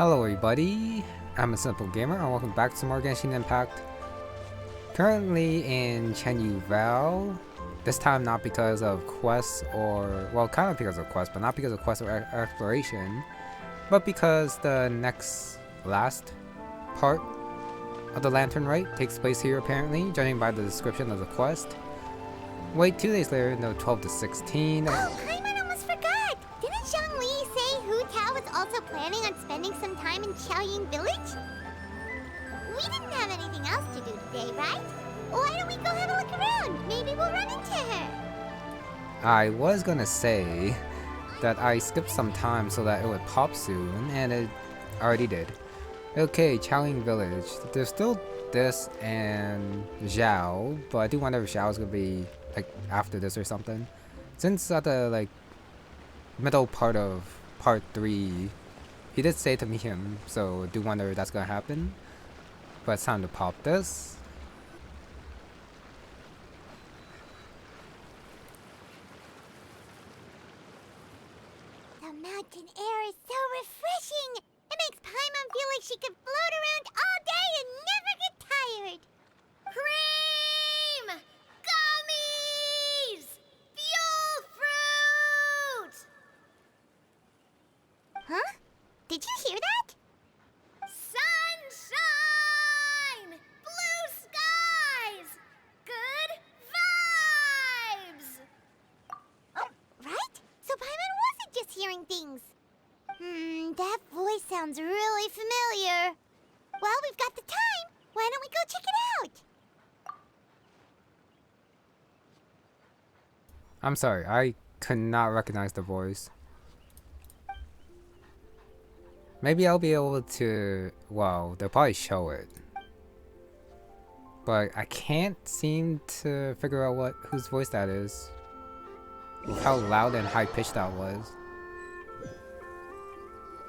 Hello everybody, I'm a simple gamer and welcome back to some more Genshin Impact. Currently in Chenyu Vale, this time not because of quests or, well, kind of because of quests, but not because of quests or exploration, but because the last part of the Lantern Rite takes place here apparently, judging by the description of the quest. Wait, 2 days later, no, 12 to 16. I almost forgot! Didn't Zhongli say Hu Tao was also planning on spending some time in Xiaoying Village? We didn't have anything else to do today, right? Why don't we go have a look around? Maybe we'll run into her. I was gonna say that I skipped some time so that it would pop soon, and it already did. Okay, Xiaoying Village. There's still this and Zhao, but I do wonder if Zhao's gonna be like after this or something. Since at the like middle part of part 3, he did say to meet him, so I do wonder if that's gonna happen. But it's time to pop this. The mountain air is so refreshing! It makes Paimon feel like she could float around all day and never get tired! Cream! Gummies! Fuel fruit! Huh? Did you hear that? Sunshine! Blue skies! Good vibes! Oh, right? So Paimon wasn't just hearing things. That voice sounds really familiar. Well, we've got the time. Why don't we go check it out? I'm sorry, I could not recognize the voice. Maybe I'll be able to, well, they'll probably show it. But I can't seem to figure out whose voice that is. With how loud and high pitched that was.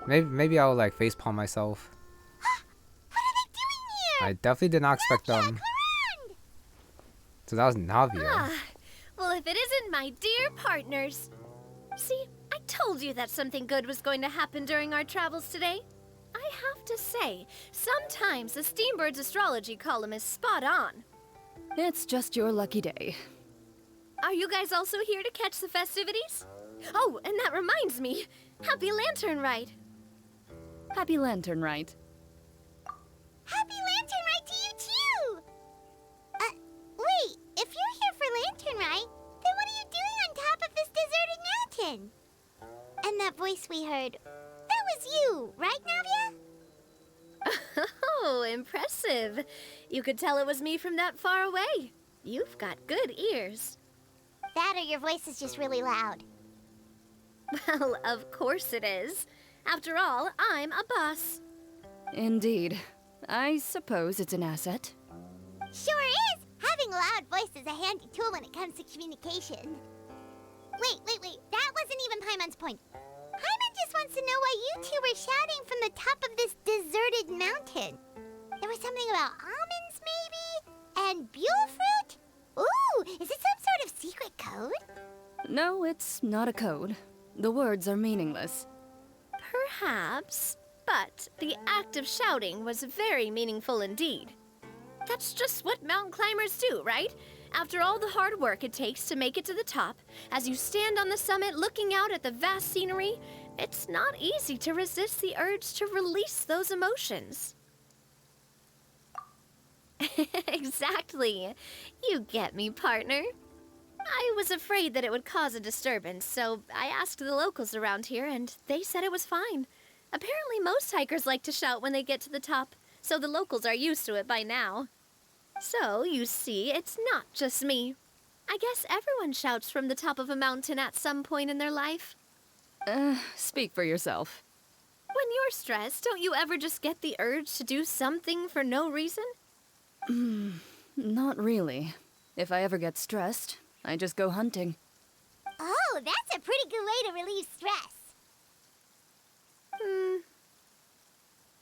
Maybe I'll like facepalm myself. What are they doing here? I definitely did not expect them. So that was Navia. Well, if it isn't my dear partners. See, I told you that something good was going to happen during our travels today. I have to say, sometimes the Steambird's astrology column is spot on. It's just your lucky day. Are you guys also here to catch the festivities? Oh, and that reminds me. Happy Lantern Rite. Happy Lantern Rite. Happy Lantern Rite to you too! Wait, if you're here for Lantern Rite, then what are you doing on top of this deserted mountain? And that voice we heard, that was you, right, Navia? Oh, impressive. You could tell it was me from that far away. You've got good ears. That or your voice is just really loud. Well, of course it is. After all, I'm a boss. Indeed. I suppose it's an asset. Sure is! Having a loud voice is a handy tool when it comes to communication. Wait. That wasn't even Paimon's point. Paimon just wants to know why you two were shouting from the top of this deserted mountain. There was something about almonds, maybe? And buell fruit? Ooh, is it some sort of secret code? No, it's not a code. The words are meaningless. Perhaps, but the act of shouting was very meaningful indeed. That's just what mountain climbers do, right? After all the hard work it takes to make it to the top, as you stand on the summit looking out at the vast scenery, it's not easy to resist the urge to release those emotions. Exactly. You get me, partner. I was afraid that it would cause a disturbance, so I asked the locals around here, and they said it was fine. Apparently most hikers like to shout when they get to the top, so the locals are used to it by now. So, you see, it's not just me. I guess everyone shouts from the top of a mountain at some point in their life. Speak for yourself. When you're stressed, don't you ever just get the urge to do something for no reason? Not really. If I ever get stressed, I just go hunting. Oh, that's a pretty good way to relieve stress.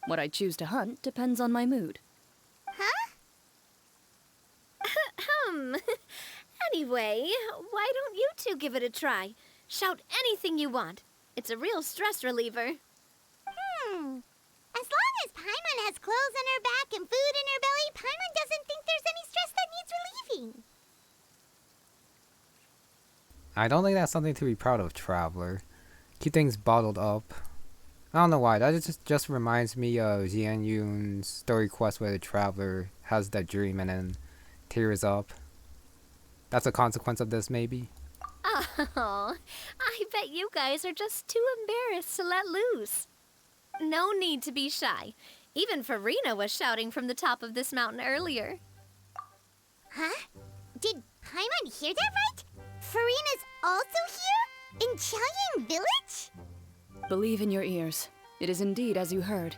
What I choose to hunt depends on my mood. Huh? Anyway, why don't you two give it a try? Shout anything you want. It's a real stress reliever. has clothes on her back and food in her belly, Paimon doesn't think there's any stress that needs relieving. I don't think that's something to be proud of, Traveler. Keep things bottled up. I don't know why, that just reminds me of Jian Yun's story quest where the Traveler has that dream and then tears up. That's a consequence of this, maybe? Oh, I bet you guys are just too embarrassed to let loose. No need to be shy. Even Furina was shouting from the top of this mountain earlier. Huh? Did Paimon hear that right? Furina's also here? In Chenyu Village? Believe in your ears. It is indeed as you heard.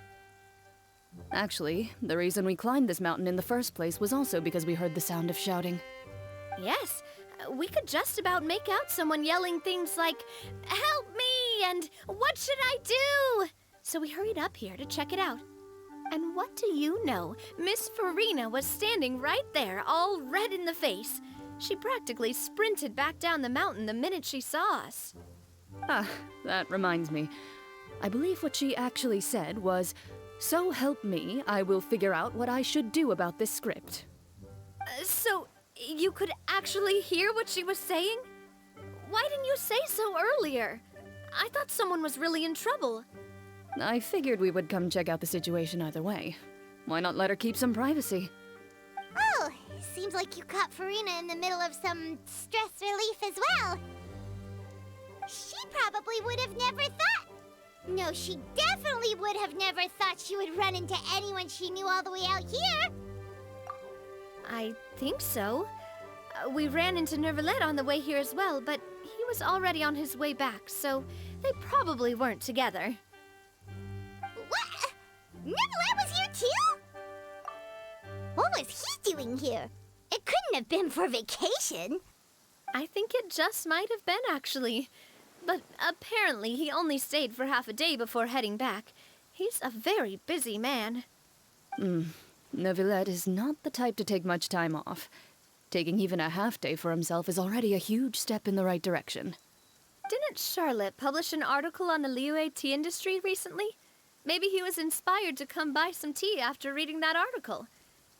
Actually, the reason we climbed this mountain in the first place was also because we heard the sound of shouting. Yes, we could just about make out someone yelling things like, "Help me!" and "What should I do?" So we hurried up here to check it out. And what do you know? Miss Furina was standing right there, all red in the face. She practically sprinted back down the mountain the minute she saw us. Ah, that reminds me. I believe what she actually said was, "So help me, I will figure out what I should do about this script." So, you could actually hear what she was saying? Why didn't you say so earlier? I thought someone was really in trouble. I figured we would come check out the situation either way. Why not let her keep some privacy? Oh, seems like you caught Furina in the middle of some stress relief as well. She probably would have never thought. No, she definitely would have never thought she would run into anyone she knew all the way out here. I think so. We ran into Neuvillette on the way here as well, but he was already on his way back, so they probably weren't together. What? Neuvillette was here too? What was he doing here? It couldn't have been for vacation. I think it just might have been, actually. But apparently he only stayed for half a day before heading back. He's a very busy man. Neuvillette is not the type to take much time off. Taking even a half day for himself is already a huge step in the right direction. Didn't Charlotte publish an article on the Liyue tea industry recently? Maybe he was inspired to come buy some tea after reading that article.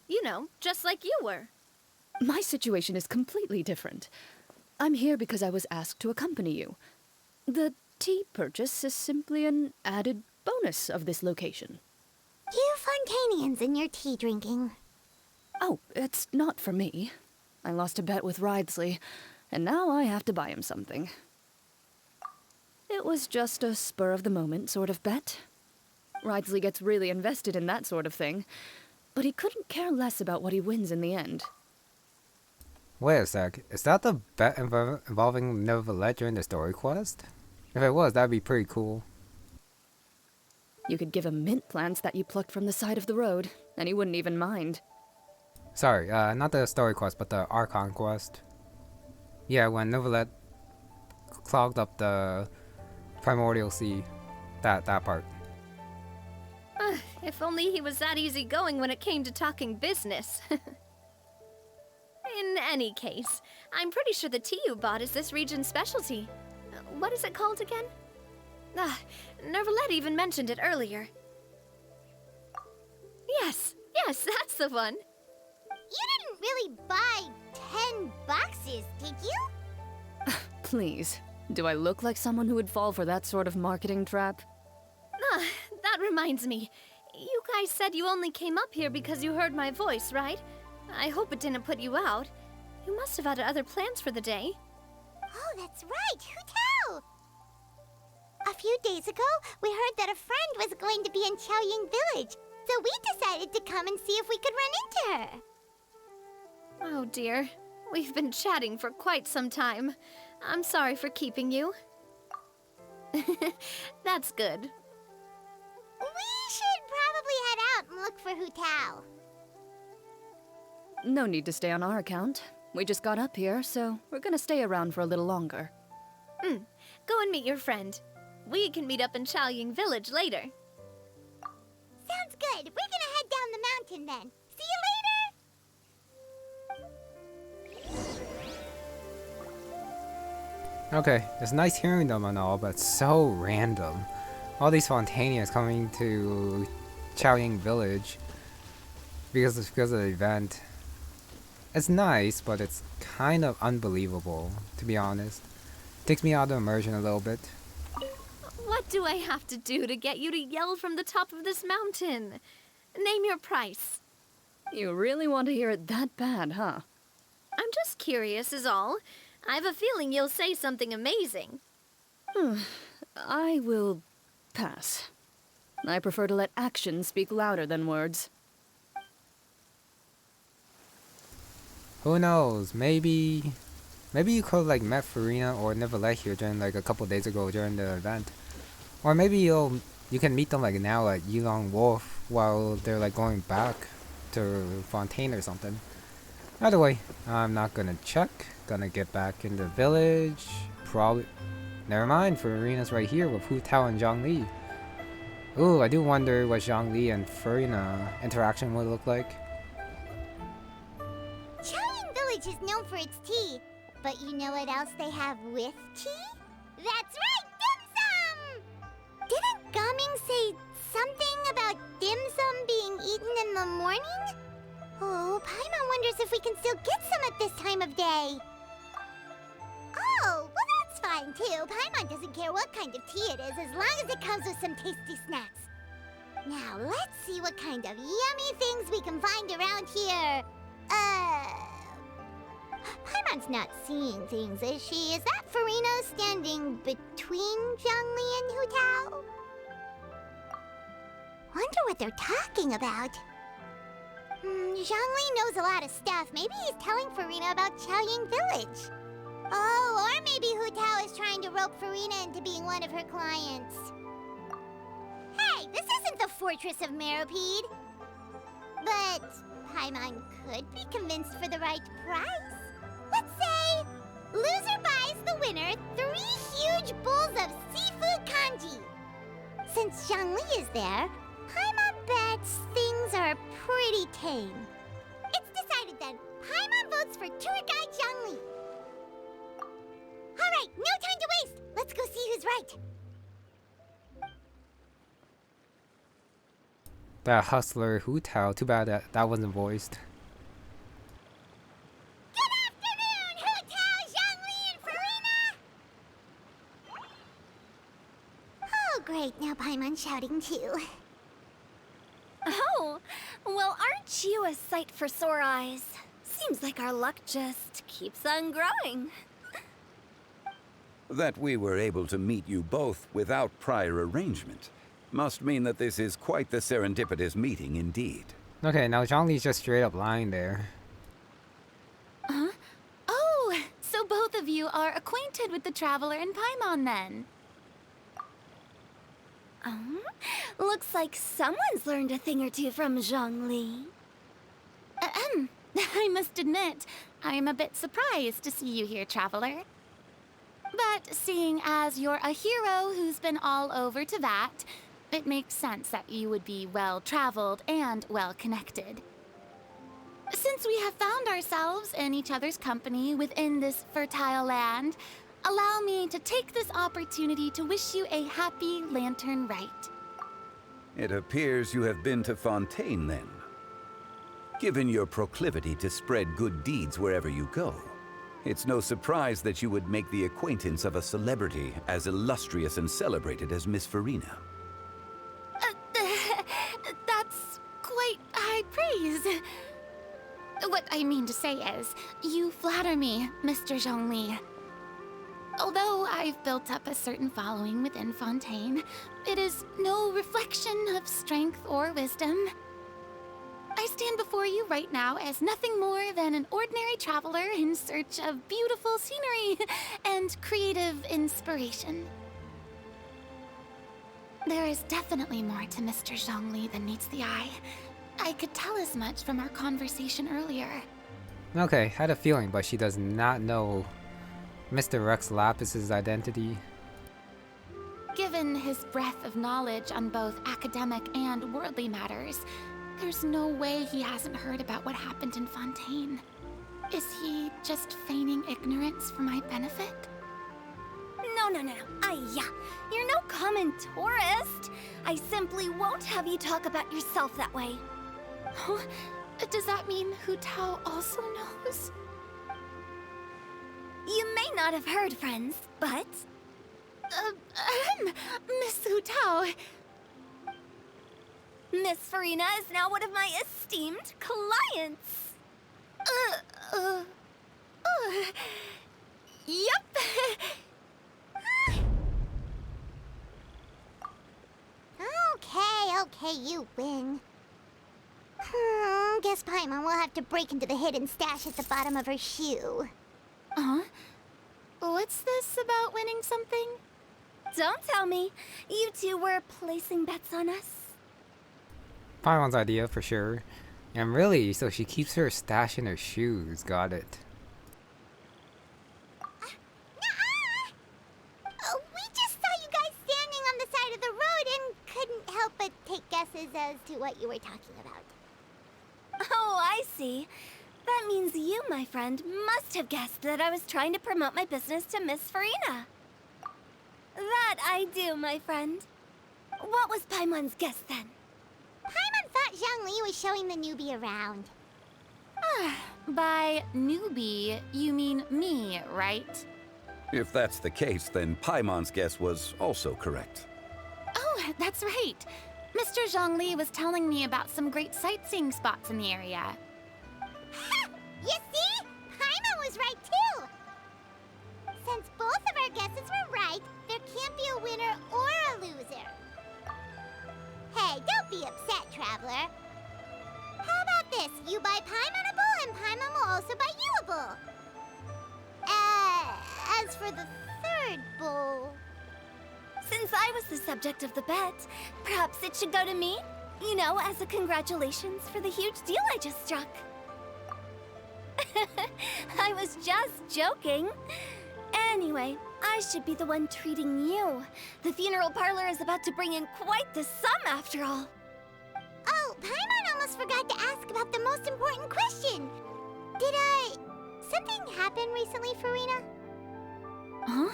You know, just like you were. My situation is completely different. I'm here because I was asked to accompany you. The tea purchase is simply an added bonus of this location. You Fontainians and your tea drinking. Oh, it's not for me. I lost a bet with Ritesley, and now I have to buy him something. It was just a spur-of-the-moment sort of bet. Ritesley gets really invested in that sort of thing, but he couldn't care less about what he wins in the end. Wait a sec, is that the bet involving Neuvillette during the story quest? If it was, that'd be pretty cool. You could give him mint plants that you plucked from the side of the road, and he wouldn't even mind. Sorry, not the story quest, but the Archon quest. Yeah, when Neuvillette clogged up the Primordial Sea. That part. If only he was that easygoing when it came to talking business. In any case, I'm pretty sure the tea you bought is this region's specialty. What is it called again? Neuvillette even mentioned it earlier. Yes, that's the one. You didn't really buy 10 boxes, did you? Please, do I look like someone who would fall for that sort of marketing trap? That reminds me. You guys said you only came up here because you heard my voice, right? I hope it didn't put you out. You must have had other plans for the day. Oh, that's right. Who tell? A few days ago, we heard that a friend was going to be in Chaoying Village, so we decided to come and see if we could run into her. Oh dear. We've been chatting for quite some time. I'm sorry for keeping you. That's good. We should probably head out and look for Hu Tao. No need to stay on our account. We just got up here, so we're gonna stay around for a little longer. Go and meet your friend. We can meet up in Chaoying Village later. Sounds good. We're gonna head down the mountain then. See you later! Okay, it's nice hearing them and all, but so random. All these Fontainians coming to Chaoying Village because of the event. It's nice, but it's kind of unbelievable, to be honest. Takes me out of immersion a little bit. What do I have to do to get you to yell from the top of this mountain? Name your price. You really want to hear it that bad, huh? I'm just curious is all. I have a feeling you'll say something amazing. I will pass. I prefer to let actions speak louder than words. Who knows? Maybe you could like met Furina or Neuvillette here during like a couple days ago during the event, or maybe you can meet them like now at Yilong Wolf while they're like going back to Fontaine or something. Either way, I'm not gonna check. Gonna get back in the village. Probably. Never mind. Furina's right here with Hu Tao and Zhongli. Ooh, I do wonder what Zhongli and Furina interaction would look like. Chenyu Village is known for its tea, but you know what else they have with tea? That's right, dim sum! Didn't Gaming say something about dim sum being eaten in the morning? Oh, Paimon wonders if we can still get some at this time of day. Oh, well that's fine too. Paimon doesn't care what kind of tea it is as long as it comes with some tasty snacks. Now let's see what kind of yummy things we can find around here. Paimon's not seeing things, is she? Is that Furina standing between Zhongli and Hu Tao? Wonder what they're talking about. Zhongli knows a lot of stuff. Maybe he's telling Furina about Chaoying Village. Oh, or maybe Hu Tao is trying to rope Furina into being one of her clients. Hey, this isn't the Fortress of Meropide. But Paimon could be convinced for the right price. Let's say, loser buys the winner 3 huge bowls of seafood kanji. Since Zhongli is there, Paimon bets things are pretty tame. It's decided then. Paimon votes for tour guide Zhongli. Alright, no time to waste. Let's go see who's right. That hustler Hu Tao, too bad that wasn't voiced. Good afternoon, Hu Tao, Zhongli, and Furina! Oh, great. Now Paimon's shouting too. Oh, well, aren't you a sight for sore eyes? Seems like our luck just keeps on growing. That we were able to meet you both without prior arrangement must mean that this is quite the serendipitous meeting indeed. Okay, now Zhongli's just straight up lying there. Huh? Oh, so both of you are acquainted with the Traveler and Paimon then? Looks like someone's learned a thing or two from Zhongli. I must admit, I'm a bit surprised to see you here, Traveler. But seeing as you're a hero who's been all over Teyvat, it makes sense that you would be well-traveled and well-connected. Since we have found ourselves in each other's company within this fertile land, allow me to take this opportunity to wish you a happy Lantern Rite. It appears you have been to Fontaine then. Given your proclivity to spread good deeds wherever you go, it's no surprise that you would make the acquaintance of a celebrity as illustrious and celebrated as Miss Furina. That's quite high praise. What I mean to say is, you flatter me, Mr. Zhongli. Although I've built up a certain following within Fontaine, it is no reflection of strength or wisdom. I stand before you right now as nothing more than an ordinary traveler in search of beautiful scenery and creative inspiration. There is definitely more to Mr. Zhongli than meets the eye. I could tell as much from our conversation earlier. Okay, had a feeling, but she does not know Mr. Rex Lapis's identity. Given his breadth of knowledge on both academic and worldly matters, there's no way he hasn't heard about what happened in Fontaine. Is he just feigning ignorance for my benefit? No. You're no common tourist. I simply won't have you talk about yourself that way. Huh? Does that mean Hu Tao also knows? You may not have heard, friends, but... Miss Hu Tao. Miss Furina is now one of my esteemed clients. Yep. Okay, you win. Guess Paimon will have to break into the hidden stash at the bottom of her shoe. Huh? What's this about winning something? Don't tell me. You two were placing bets on us. Paimon's idea for sure. And really, so she keeps her stash in her shoes. Got it. We just saw you guys standing on the side of the road and couldn't help but take guesses as to what you were talking about. Oh, I see. That means you, my friend, must have guessed that I was trying to promote my business to Miss Furina. That I do, my friend. What was Paimon's guess then? Paimon thought Zhongli was showing the newbie around. By newbie, you mean me, right? If that's the case, then Paimon's guess was also correct. Oh, that's right. Mr. Zhongli was telling me about some great sightseeing spots in the area. Ha! You see? Paimon was right too! Since both of our guesses were right, there can't be a winner or a loser. Hey, don't be upset, Traveler. How about this? You buy Paimon a bowl, and Paimon will also buy you a bowl. As for the third bowl... Since I was the subject of the bet, perhaps it should go to me? You know, as a congratulations for the huge deal I just struck. I was just joking. Anyway, I should be the one treating you. The funeral parlor is about to bring in quite the sum after all. Oh, Paimon almost forgot to ask about the most important question. Did something happen recently, Furina? Huh?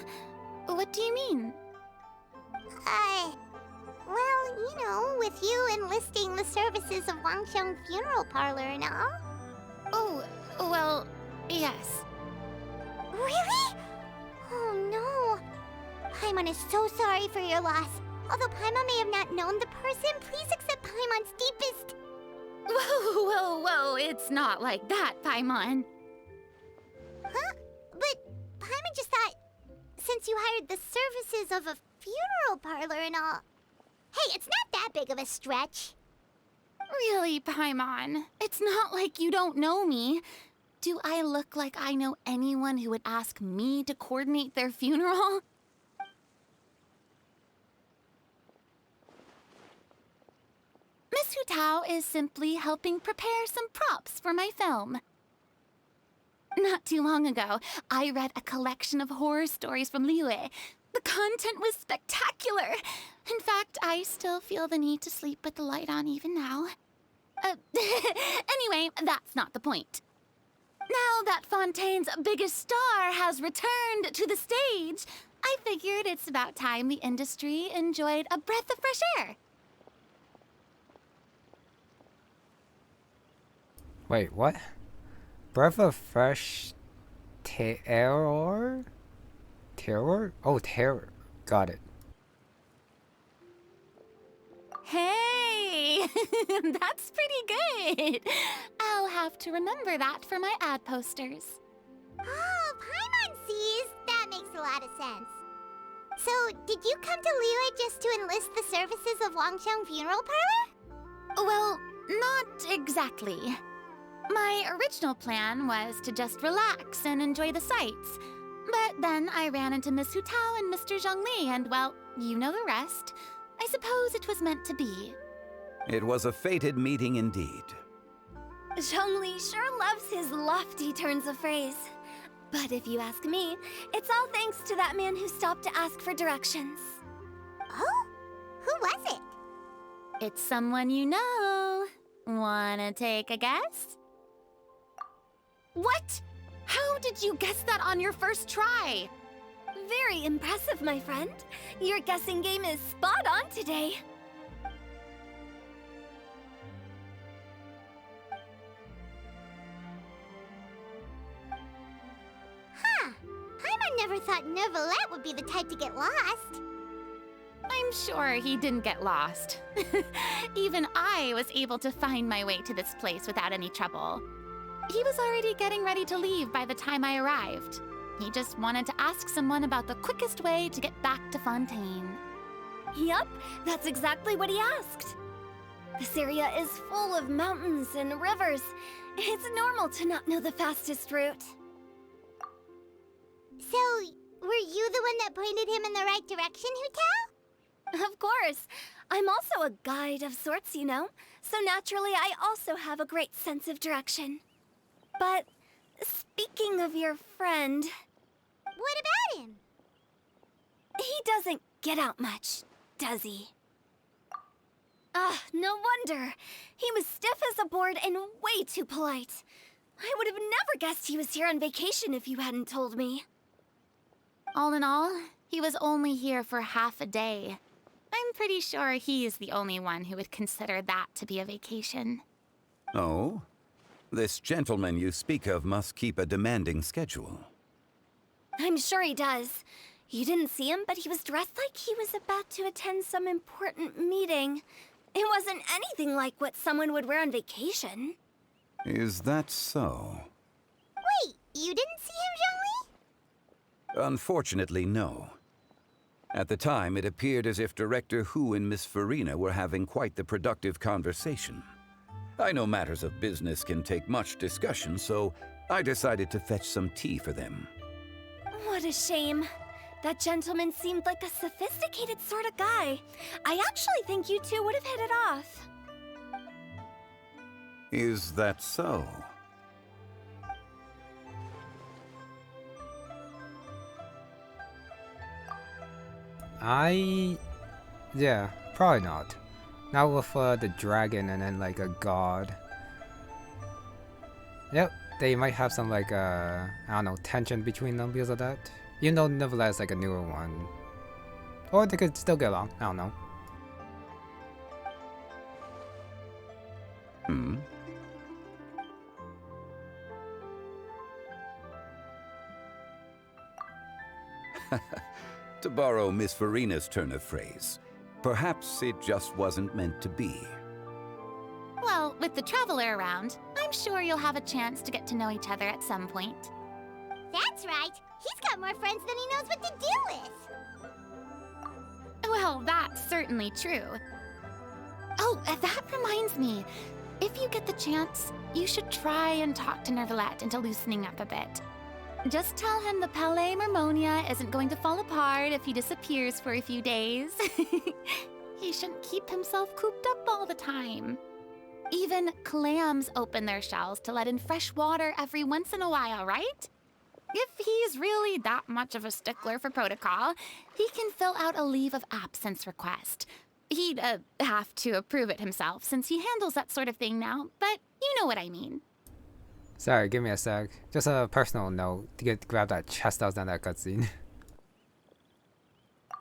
What do you mean? Well, you know, with you enlisting the services of Wangsheng Funeral Parlor and all. Oh, well, yes. Really? Oh no. Paimon is so sorry for your loss. Although Paimon may have not known the person, please accept Paimon's deepest... Whoa, it's not like that, Paimon. Huh? But Paimon just thought, since you hired the services of a funeral parlor and all... Hey, it's not that big of a stretch. Really, Paimon? It's not like you don't know me. Do I look like I know anyone who would ask me to coordinate their funeral? Miss Hu Tao is simply helping prepare some props for my film. Not too long ago, I read a collection of horror stories from Liyue. The content was spectacular. In fact, I still feel the need to sleep with the light on even now. Anyway, that's not the point. Now that Fontaine's biggest star has returned to the stage, I figured it's about time the industry enjoyed a breath of fresh air. Wait, what? Breath of fresh terror? Terror? Oh, terror. Got it. Hey, that's pretty good. I'll have to remember that for my ad posters. Oh, Paimon sees. That makes a lot of sense. So, did you come to Liyue just to enlist the services of Wangsheng Funeral Parlor? Well, not exactly. My original plan was to just relax and enjoy the sights. But then I ran into Miss Hu Tao and Mr. Zhongli, and well, you know the rest. I suppose it was meant to be. It was a fated meeting indeed. Zhongli sure loves his lofty turns of phrase. But if you ask me, it's all thanks to that man who stopped to ask for directions. Oh? Who was it? It's someone you know. Wanna take a guess? What? How did you guess that on your first try? Very impressive, my friend. Your guessing game is spot on today. Huh. Paimon never thought Neuvillette would be the type to get lost. I'm sure he didn't get lost. Even I was able to find my way to this place without any trouble. He was already getting ready to leave by the time I arrived. He just wanted to ask someone about the quickest way to get back to Fontaine. Yup, that's exactly what he asked. This area is full of mountains and rivers. It's normal to not know the fastest route. So, were you the one that pointed him in the right direction, Hu Tao? Of course. I'm also a guide of sorts, you know. So naturally, I also have a great sense of direction. But speaking of your friend... What about him? He doesn't get out much, does he? Ah, no wonder. He was stiff as a board and way too polite. I would have never guessed he was here on vacation if you hadn't told me. All in all, he was only here for half a day. I'm pretty sure he is the only one who would consider that to be a vacation. Oh? This gentleman you speak of must keep a demanding schedule. I'm sure he does. You didn't see him, but he was dressed like he was about to attend some important meeting. It wasn't anything like what someone would wear on vacation. Is that so? Wait, you didn't see him, Zhongli? Unfortunately, no. At the time, it appeared as if Director Hu and Miss Furina were having quite the productive conversation. I know matters of business can take much discussion, so I decided to fetch some tea for them. What a shame. That gentleman seemed like a sophisticated sort of guy. I actually think you two would have hit it off. Is that so? Yeah, probably not. Not with the dragon and then like a god. Yep, they might have some like I don't know, tension between them because of that. Even though Neuvillette is like a newer one. Or they could still get along, I don't know. To borrow Miss Furina's turn of phrase, perhaps it just wasn't meant to be. Well, with the Traveler around, I'm sure you'll have a chance to get to know each other at some point. That's right. He's got more friends than he knows what to do with. Well, that's certainly true. Oh, that reminds me. If you get the chance, you should try and talk to Neuvillette into loosening up a bit. Just tell him the Palais Mermonia isn't going to fall apart if he disappears for a few days. He shouldn't keep himself cooped up all the time. Even clams open their shells to let in fresh water every once in a while, right? If he's really that much of a stickler for protocol, he can fill out a leave of absence request. He'd have to approve it himself since he handles that sort of thing now, but you know what I mean. Sorry, give me a sec. Just a personal note to grab that chest out down that cutscene.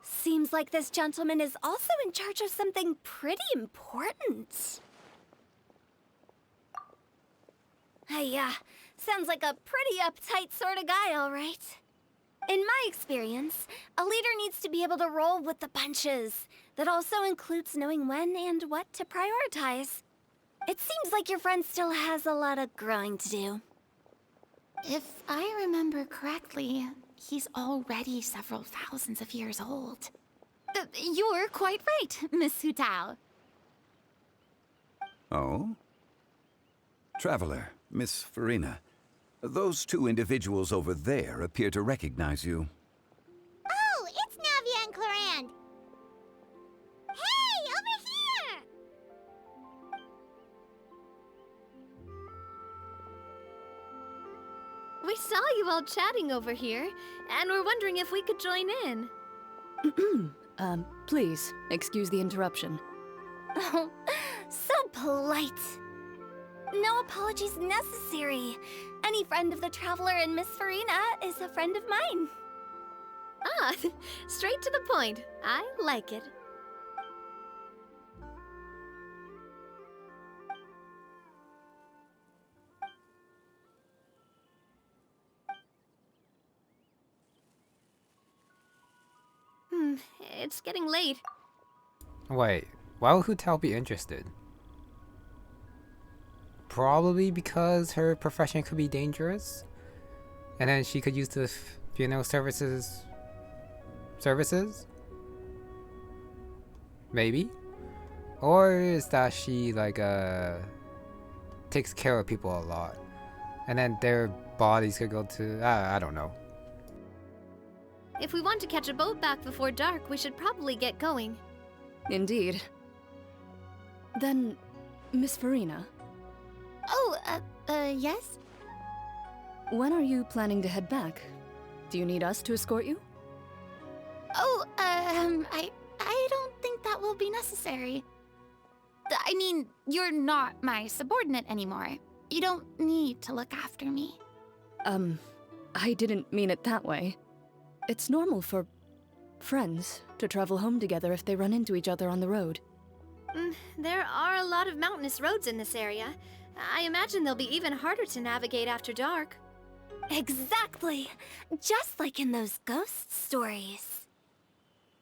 Seems like this gentleman is also in charge of something pretty important. Yeah, sounds like a pretty uptight sort of guy, all right. In my experience, a leader needs to be able to roll with the punches. That also includes knowing when and what to prioritize. It seems like your friend still has a lot of growing to do. If I remember correctly, he's already several thousands of years old. You're quite right, Miss Hu Tao. Oh? Traveler, Miss Furina, those two individuals over there appear to recognize you. Oh, it's Navia and Clorinde. Hey, over here! We saw you all chatting over here, and we're wondering if we could join in. Please, excuse the interruption. Oh, so polite. No apologies necessary. Any friend of the Traveler and Miss Furina is a friend of mine. Ah, straight to the point. I like it. It's getting late. Wait, why would Hutal be interested? Probably because her profession could be dangerous, and then she could use the funeral services. Maybe, or is that she like takes care of people a lot, and then their bodies could go to I don't know. If we want to catch a boat back before dark, we should probably get going. Indeed. Then, Miss Furina, Oh, yes? when are you planning to head back? Do you need us to escort you? Oh, I don't think that will be necessary. I mean, you're not my subordinate anymore. You don't need to look after me. I didn't mean it that way. It's normal for friends to travel home together if they run into each other on the road. There are a lot of mountainous roads in this area. I imagine they'll be even harder to navigate after dark. Exactly. Just like in those ghost stories.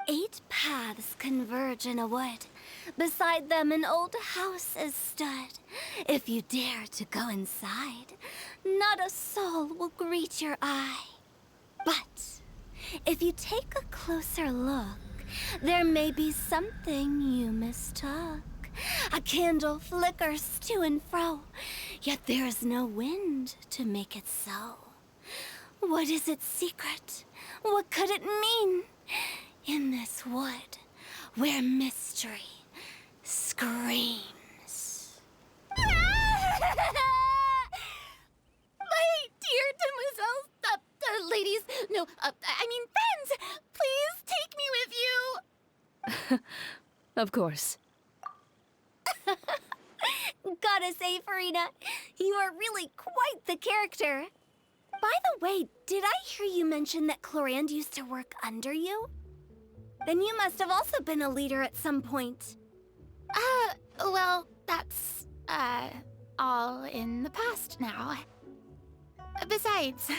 8 paths converge in a wood. Beside them an old house is stood. If you dare to go inside, not a soul will greet your eye. But if you take a closer look, there may be something you mistook. A candle flickers to and fro, yet there is no wind to make it so. What is its secret? What could it mean? In this wood, where mystery screams. My dear demoiselles, ladies, no, I mean friends, please take me with you. Of course. Gotta say, Furina, you are really quite the character. By the way, did I hear you mention that Clorinde used to work under you? Then you must have also been a leader at some point. Well, that's, all in the past now. Besides,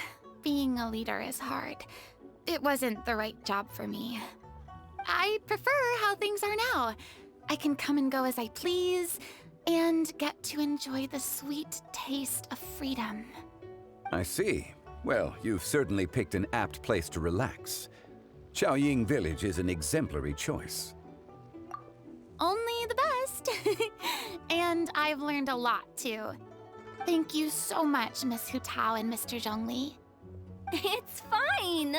being a leader is hard. It wasn't the right job for me. I prefer how things are now. I can come and go as I please, and get to enjoy the sweet taste of freedom. I see. Well, you've certainly picked an apt place to relax. Qiaoying Village is an exemplary choice. Only the best. And I've learned a lot, too. Thank you so much, Miss Hu Tao and Mr. Zhongli. It's fine.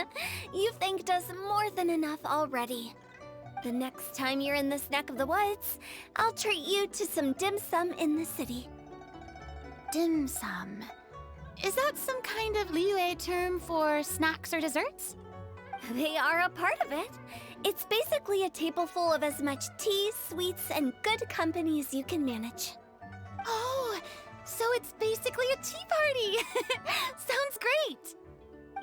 You've thanked us more than enough already. The next time you're in this neck of the woods, I'll treat you to some dim sum in the city. Dim sum. Is that some kind of Liyue term for snacks or desserts? They are a part of it. It's basically a table full of as much tea, sweets, and good company as you can manage. Oh, so it's basically a tea party. Sounds great.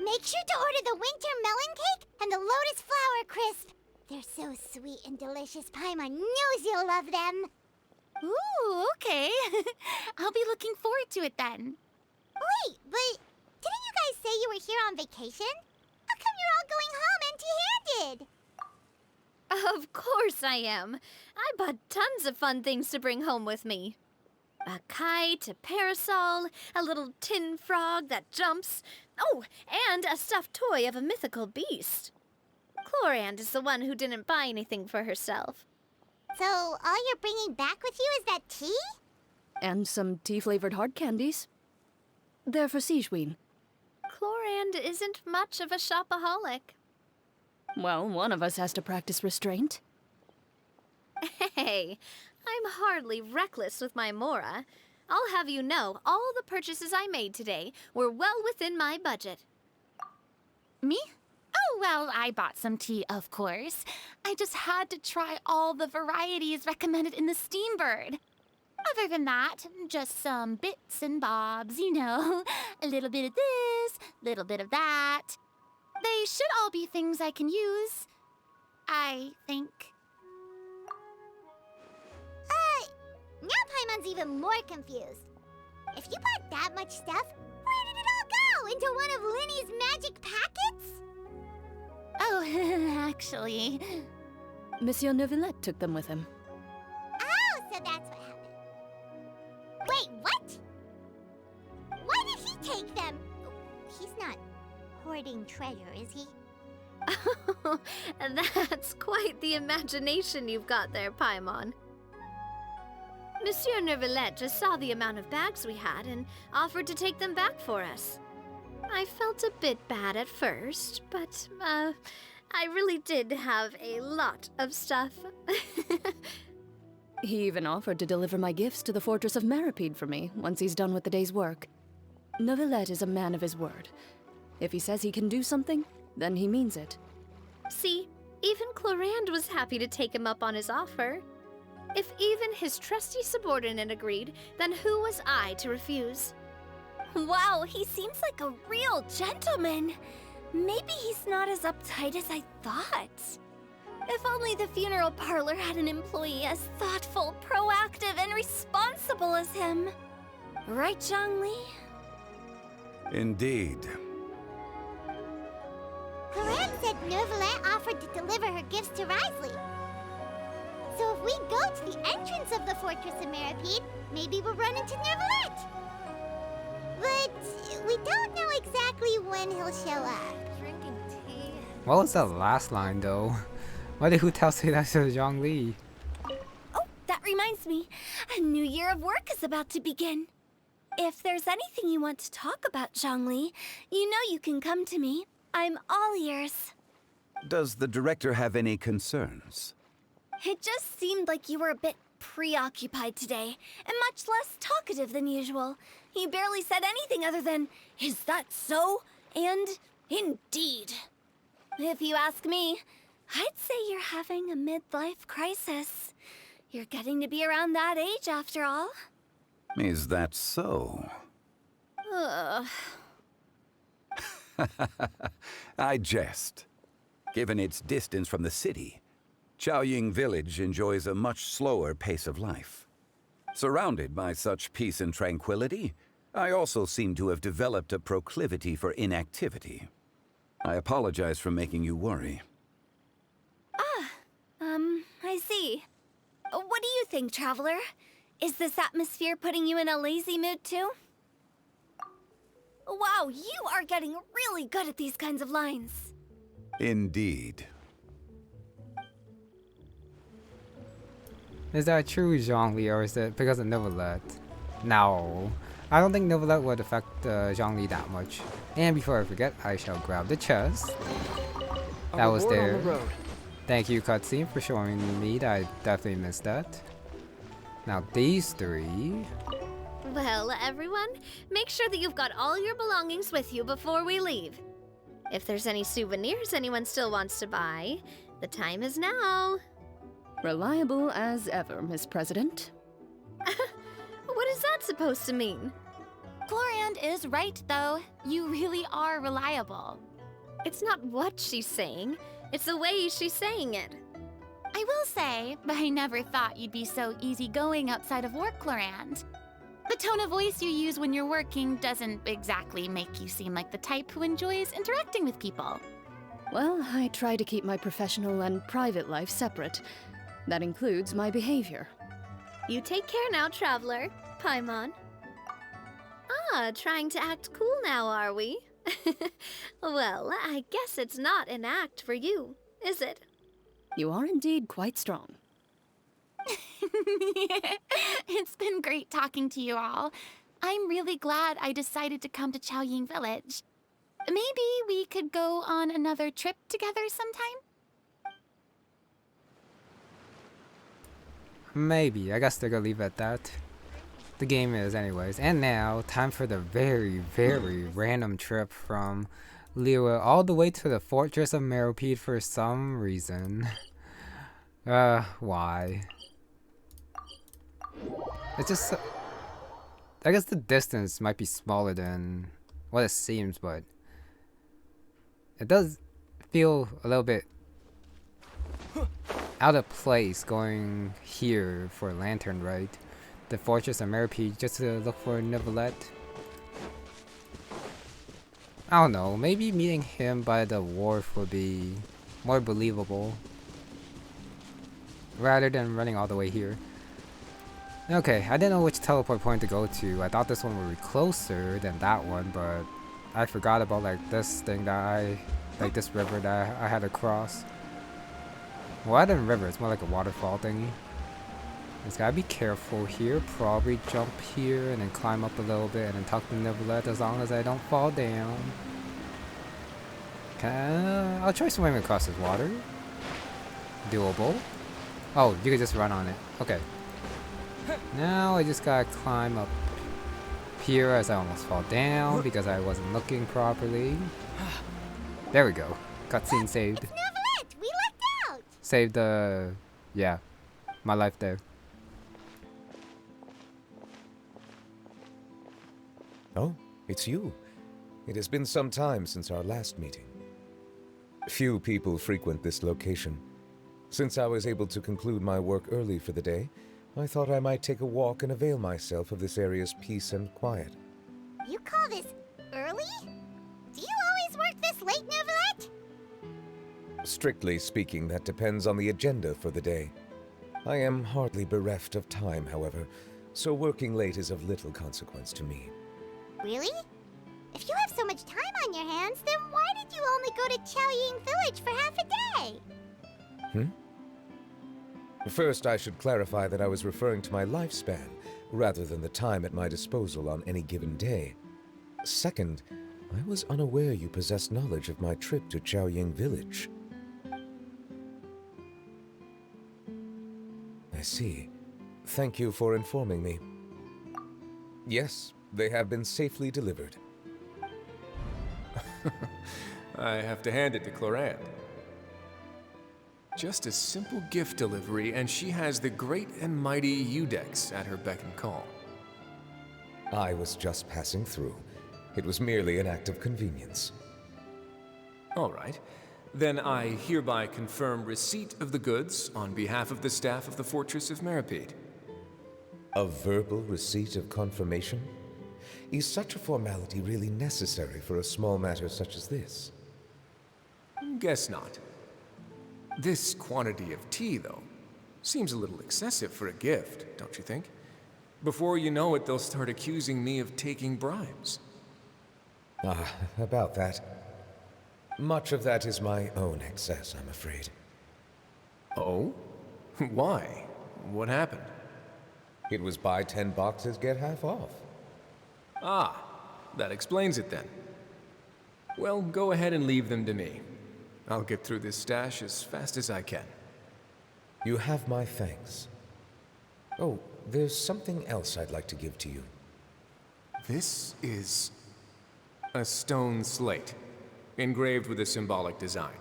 Make sure to order the winter melon cake and the lotus flower crisp. They're so sweet and delicious, Paimon knows you'll love them. Ooh, okay. I'll be looking forward to it then. Wait, but didn't you guys say you were here on vacation? How come you're all going home empty-handed? Of course I am. I bought tons of fun things to bring home with me. A kite, a parasol, a little tin frog that jumps. Oh, and a stuffed toy of a mythical beast. Clorinde is the one who didn't buy anything for herself. So all you're bringing back with you is that tea? And some tea-flavored hard candies. They're for Sigewin. Clorinde isn't much of a shopaholic. Well, one of us has to practice restraint. Hey, I'm hardly reckless with my Mora. I'll have you know, all the purchases I made today were well within my budget. Me? Oh, well, I bought some tea, of course. I just had to try all the varieties recommended in the Steambird. Other than that, just some bits and bobs, you know. A little bit of this, little bit of that. They should all be things I can use, I think. Now Paimon's even more confused. If you bought that much stuff, where did it all go? Into one of Linny's magic packets? Oh, actually... Monsieur Neuvillette took them with him. Oh, so that's what happened. Wait, what? Why did he take them? He's not hoarding treasure, is he? Oh, that's quite the imagination you've got there, Paimon. Monsieur Neuvillette just saw the amount of bags we had and offered to take them back for us. I felt a bit bad at first, but, I really did have a lot of stuff. He even offered to deliver my gifts to the Fortress of Meropide for me once he's done with the day's work. Neuvillette is a man of his word. If he says he can do something, then he means it. See, even Clorinde was happy to take him up on his offer. If even his trusty subordinate agreed, then who was I to refuse? Wow, he seems like a real gentleman. Maybe he's not as uptight as I thought. If only the funeral parlor had an employee as thoughtful, proactive, and responsible as him. Right, Zhongli? Indeed. Clorinde said Neuvillette offered to deliver her gifts to Risley. So if we go to the entrance of the Fortress of Meropide, maybe we'll run into Neuvillette. But we don't know exactly when he'll show up. Drinking tea. What was that last line though? Why did who tell say that to Zhongli? Oh, that reminds me. A new year of work is about to begin. If there's anything you want to talk about, Zhongli, you know you can come to me. I'm all ears. Does the director have any concerns? It just seemed like you were a bit preoccupied today, and much less talkative than usual. You barely said anything other than, "Is that so?" and "Indeed." If you ask me, I'd say you're having a midlife crisis. You're getting to be around that age after all. Is that so? Ugh. I jest. Given its distance from the city, Chaoying Village enjoys a much slower pace of life. Surrounded by such peace and tranquility, I also seem to have developed a proclivity for inactivity. I apologize for making you worry. I see. What do you think, Traveler? Is this atmosphere putting you in a lazy mood too? Wow, you are getting really good at these kinds of lines. Indeed. Is that true, Zhongli, or is it because of Neuvillette? No. I don't think Neuvillette would affect Zhongli that much. And before I forget, I shall grab the chest. That was there. Thank you, cutscene, for showing me that I definitely missed that. Now these three... Well, everyone, make sure that you've got all your belongings with you before we leave. If there's any souvenirs anyone still wants to buy, the time is now. Reliable as ever, Miss President. What is that supposed to mean? Clorinde is right, though. You really are reliable. It's not what she's saying, it's the way she's saying it. I will say, I never thought you'd be so easygoing outside of work, Clorinde. The tone of voice you use when you're working doesn't exactly make you seem like the type who enjoys interacting with people. Well, I try to keep my professional and private life separate. That includes my behavior. You take care now, Traveler. Paimon. Ah, trying to act cool now, are we? Well, I guess it's not an act for you, is it? You are indeed quite strong. It's been great talking to you all. I'm really glad I decided to come to Chaoying Village. Maybe we could go on another trip together sometime? Maybe. I guess they're gonna leave it at that. The game is anyways. And now, time for the very, very random trip from Liyue all the way to the Fortress of Meropide for some reason. Why? It's just... I guess the distance might be smaller than what it seems, but... It does feel a little bit out of place going here for Lantern, right? The Fortress of Meropide just to look for Neuvillette. I don't know, maybe meeting him by the wharf would be more believable rather than running all the way here. Okay, I didn't know which teleport point to go to. I thought this one would be closer than that one, but I forgot about like this thing that like this river that I had to cross. Well, I didn't river, it's more like a waterfall thingy. Just gotta be careful here, probably jump here and then climb up a little bit and then talk to Neuvillette as long as I don't fall down. Okay, I'll try swimming across this water. Doable. Oh, you can just run on it. Okay. Now I just gotta climb up here as I almost fall down because I wasn't looking properly. There we go. Cutscene saved. It's Neuvillette! We lucked out! Saved yeah, my life there. Oh, it's you. It has been some time since our last meeting. Few people frequent this location. Since I was able to conclude my work early for the day, I thought I might take a walk and avail myself of this area's peace and quiet. You call this early? Do you always work this late, Neuvillette? Strictly speaking, that depends on the agenda for the day. I am hardly bereft of time, however, so working late is of little consequence to me. Really? If you have so much time on your hands, then why did you only go to Chaoying Village for half a day? First, I should clarify that I was referring to my lifespan, rather than the time at my disposal on any given day. Second, I was unaware you possessed knowledge of my trip to Chaoying Village. I see. Thank you for informing me. Yes, they have been safely delivered. I have to hand it to Clorinde. Just a simple gift delivery, and she has the great and mighty Udex at her beck and call. I was just passing through. It was merely an act of convenience. All right. Then I hereby confirm receipt of the goods on behalf of the staff of the Fortress of Meropide. A verbal receipt of confirmation? Is such a formality really necessary for a small matter such as this? Guess not. This quantity of tea, though, seems a little excessive for a gift, don't you think? Before you know it, they'll start accusing me of taking bribes. About that. Much of that is my own excess, I'm afraid. Oh? Why? What happened? It was buy 10 boxes, get half off. Ah, that explains it then. Well, go ahead and leave them to me. I'll get through this stash as fast as I can. You have my thanks. Oh, there's something else I'd like to give to you. This is a stone slate, engraved with a symbolic design.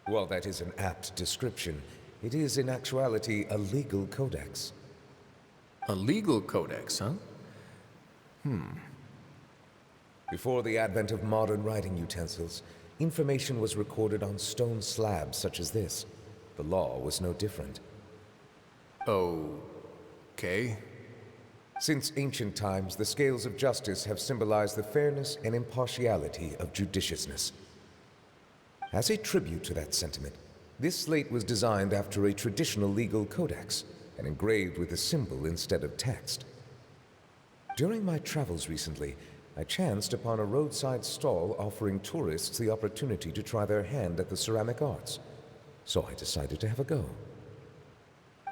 While that is an apt description, it is in actuality a legal codex. A legal codex, huh? Before the advent of modern writing utensils, information was recorded on stone slabs such as this. The law was no different. Okay. Since ancient times, the scales of justice have symbolized the fairness and impartiality of judiciousness. As a tribute to that sentiment, this slate was designed after a traditional legal codex and engraved with a symbol instead of text. During my travels recently, I chanced upon a roadside stall offering tourists the opportunity to try their hand at the ceramic arts, so I decided to have a go.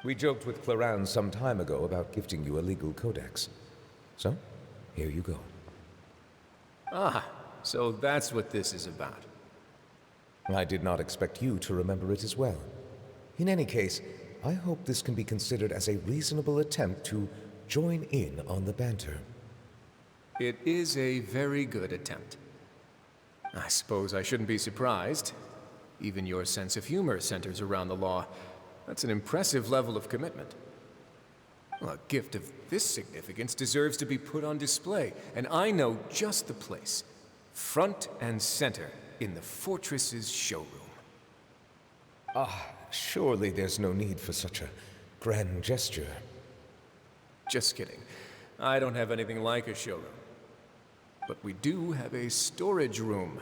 We joked with Clorinde some time ago about gifting you a legal codex. So, here you go. Ah, so that's what this is about. I did not expect you to remember it as well. In any case, I hope this can be considered as a reasonable attempt to join in on the banter. It is a very good attempt. I suppose I shouldn't be surprised. Even your sense of humor centers around the law. That's an impressive level of commitment. Well, a gift of this significance deserves to be put on display, and I know just the place. Front and center in the Fortress's showroom. Ah, surely there's no need for such a grand gesture. Just kidding. I don't have anything like a showroom. But we do have a storage room.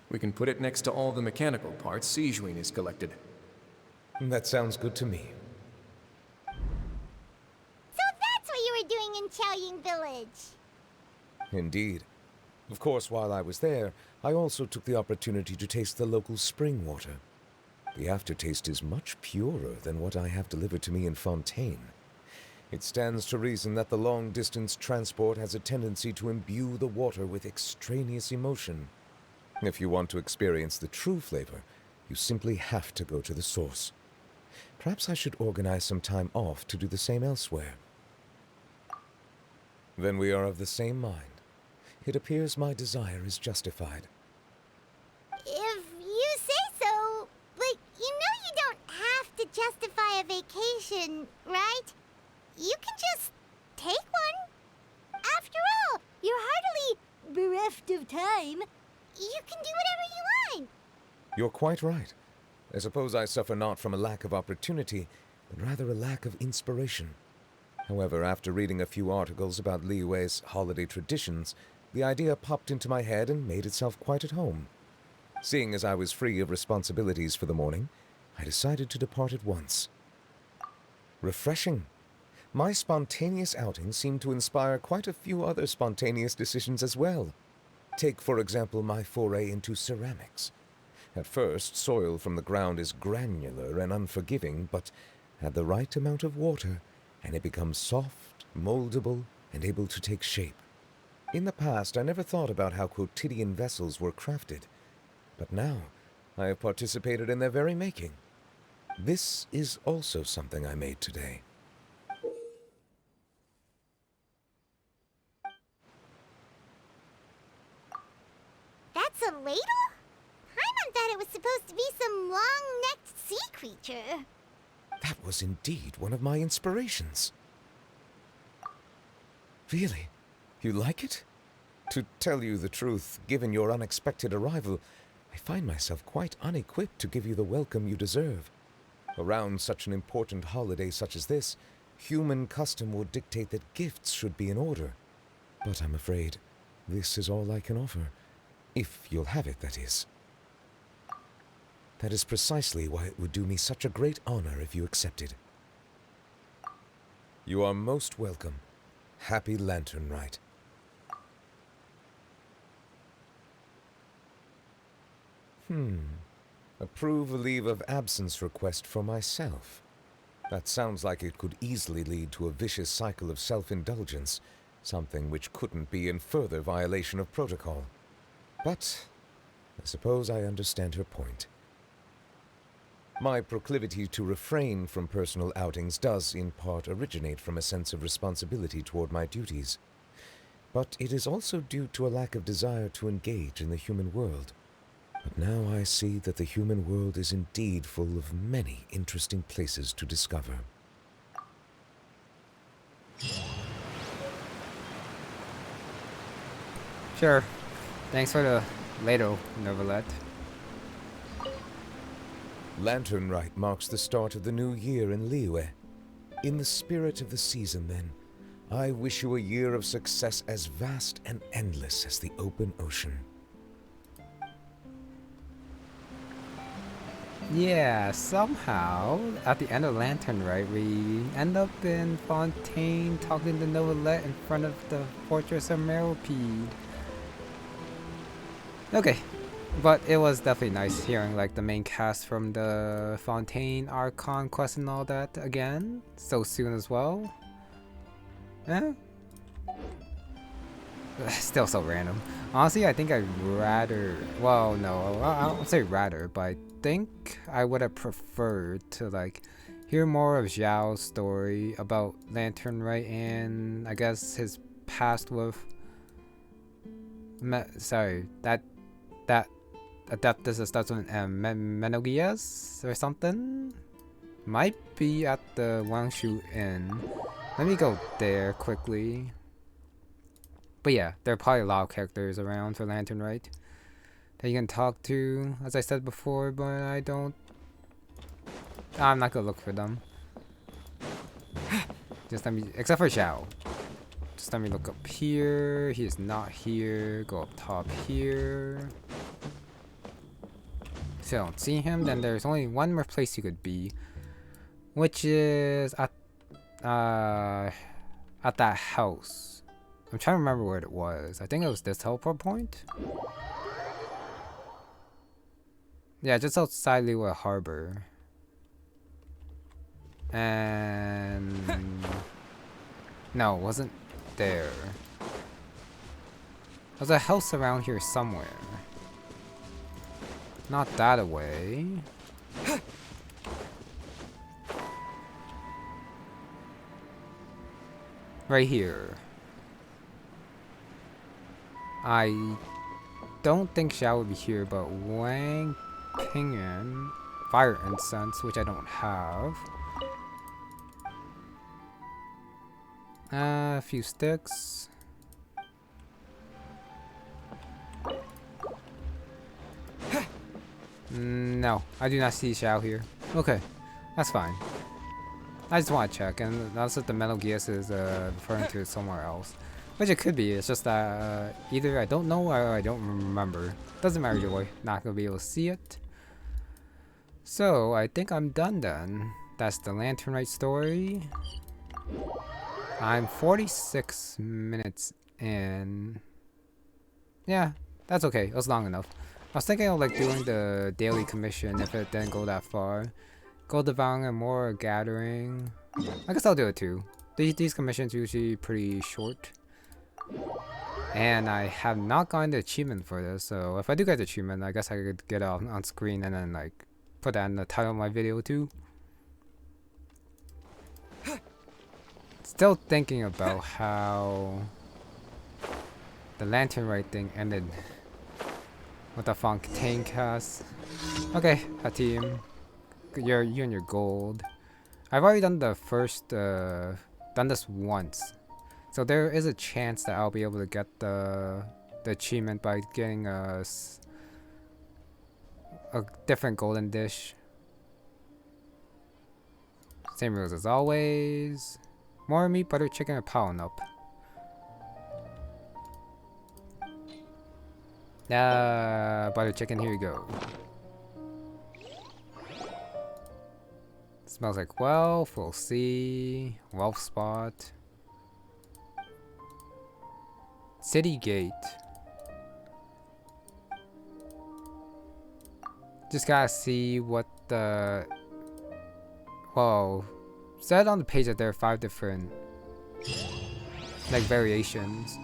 We can put it next to all the mechanical parts Sijuin has collected. That sounds good to me. So that's what you were doing in Chaoying Village. Indeed. Of course, while I was there, I also took the opportunity to taste the local spring water. The aftertaste is much purer than what I have delivered to me in Fontaine. It stands to reason that the long-distance transport has a tendency to imbue the water with extraneous emotion. If you want to experience the true flavor, you simply have to go to the source. Perhaps I should organize some time off to do the same elsewhere. Then we are of the same mind. It appears my desire is justified. If you say so, but you know you don't have to justify a vacation, right? You can just take one. After all, you're hardly bereft of time. You can do whatever you want. You're quite right. I suppose I suffer not from a lack of opportunity, but rather a lack of inspiration. However, after reading a few articles about Liyue's holiday traditions, the idea popped into my head and made itself quite at home. Seeing as I was free of responsibilities for the morning, I decided to depart at once. Refreshing. My spontaneous outing seemed to inspire quite a few other spontaneous decisions as well. Take, for example, my foray into ceramics. At first, soil from the ground is granular and unforgiving, but add the right amount of water, and it becomes soft, moldable, and able to take shape. In the past, I never thought about how quotidian vessels were crafted, but now I have participated in their very making. This is also something I made today. That's a ladle? Paimon thought it was supposed to be some long-necked sea creature. That was indeed one of my inspirations. Really? You like it? To tell you the truth, given your unexpected arrival, I find myself quite unequipped to give you the welcome you deserve. Around such an important holiday such as this, human custom would dictate that gifts should be in order. But I'm afraid this is all I can offer. If you'll have it, that is. That is precisely why it would do me such a great honor if you accepted. You are most welcome. Happy Lantern Rite. Approve a leave of absence request for myself. That sounds like it could easily lead to a vicious cycle of self-indulgence, something which couldn't be in further violation of protocol. But I suppose I understand her point. My proclivity to refrain from personal outings does in part originate from a sense of responsibility toward my duties. But it is also due to a lack of desire to engage in the human world. But now I see that the human world is indeed full of many interesting places to discover. Sure. Thanks for the ladle, Neuvillette. Lantern Rite marks the start of the new year in Liyue. In the spirit of the season, then, I wish you a year of success as vast and endless as the open ocean. Yeah, somehow, at the end of Lantern Rite, we end up in Fontaine talking to Neuvillette in front of the Fortress of Meropide. Okay, but it was definitely nice hearing like the main cast from the Fontaine Archon quest and all that again, so soon as well. Eh? Still so random. Honestly, I think I'd rather, well, no, I don't say rather, but I think I would have preferred to like hear more of Zhao's story about Lantern Rite and I guess his past with that Adeptus starts with Menogias or something. Might be at the Wangshu Inn. Let me go there quickly. But yeah, there are probably a lot of characters around for Lantern Rite. that you can talk to, as I said before, but I don't... I'm not gonna look for them. Just let me... Except for Xiao. Just let me look up here. He is not here. Go up top here. So I don't see him. Then there's only one more place you could be, which is at that house. I'm trying to remember where it was. I think it was this teleport point. Yeah, just outside Liyue Harbor. And no, it wasn't there. There's a house around here somewhere. Not that away. Right here. I don't think Xiao would be here, but Wang Pingyan, fire incense, which I don't have. A few sticks. No, I do not see Xiao here. Okay, that's fine. I just want to check, and that's what the Metal Gears is referring to somewhere else. Which it could be, it's just that either I don't know or I don't remember. Doesn't matter either way, not gonna be able to see it. So, I think I'm done then. That's the Lantern Rite story. I'm 46 minutes in. Yeah, that's okay, it was long enough. I was thinking of like doing the daily commission if it didn't go that far. Gold devouring and more gathering. I guess I'll do it too. These commissions usually pretty short. And I have not gotten the achievement for this, so if I do get the achievement, I guess I could get it on screen and then like put that in the title of my video too. Still thinking about how the Lantern Rite thing ended with the Fontaine cast. Okay, Hatim, you and your gold. I've already done the first, done this once, so there is a chance that I'll be able to get the achievement by getting a different golden dish. Same rules as always. More meat, butter, chicken, or piling up. Butter chicken, here you go. Smells like wealth, we'll see. Wealth spot. City gate. Just gotta see what the... Whoa. Said on the page that there are 5 different like variations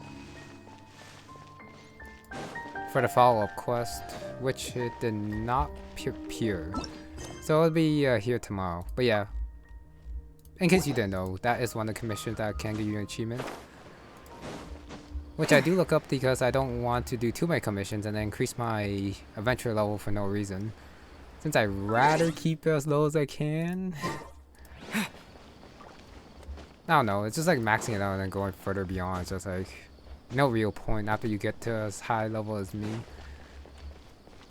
for the follow-up quest, which it did not appear. So it'll be here tomorrow. But yeah, in case you didn't know, that is one of the commissions that can give you an achievement. Which I do look up because I don't want to do too many commissions and then increase my adventure level for no reason. Since I'd rather keep it as low as I can. I don't know, it's just like maxing it out and then going further beyond. It's just like no real point after you get to as high level as me.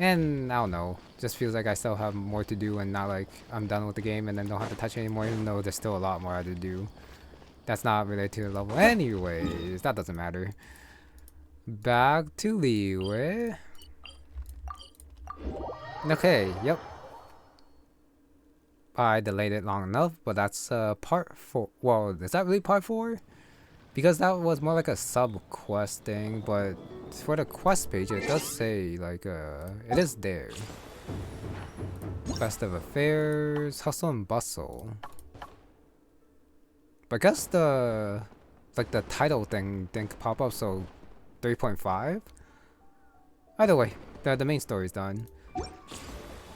And I don't know, just feels like I still have more to do and not like I'm done with the game and then don't have to touch it anymore, even though there's still a lot more I have to do. That's not related to the level anyways, that doesn't matter. Back to Liyue. Okay, yep. I delayed it long enough, but that's part 4. Well, is that really part 4? Because that was more like a sub-quest thing, but for the quest page, it does say, like, it is there. Festive Affairs, Hustle and Bustle. But I guess the title thing didn't pop up, so 3.5? Either way, the main story's done.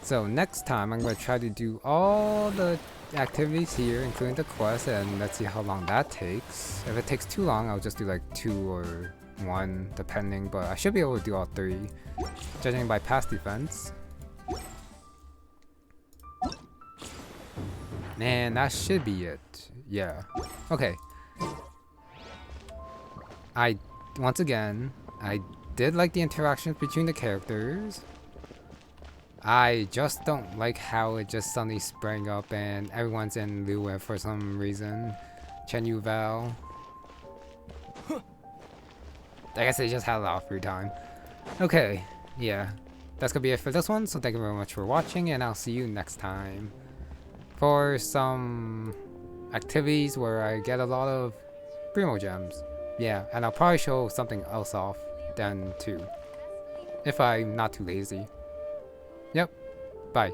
So next time I'm going to try to do all the activities here, including the quest, and let's see how long that takes. If it takes too long, I'll just do like 2 or 1, depending, but I should be able to do all 3, judging by past events. And that should be it. Yeah. Okay. Once again, I did like the interactions between the characters. I just don't like how it just suddenly sprang up and everyone's in Liyue for some reason. Chenyu Vale. I guess they just had a lot of free time. Okay, yeah. That's gonna be it for this one, so thank you very much for watching, and I'll see you next time for some activities where I get a lot of Primo Gems. Yeah, and I'll probably show something else off then too, if I'm not too lazy. Yep, bye.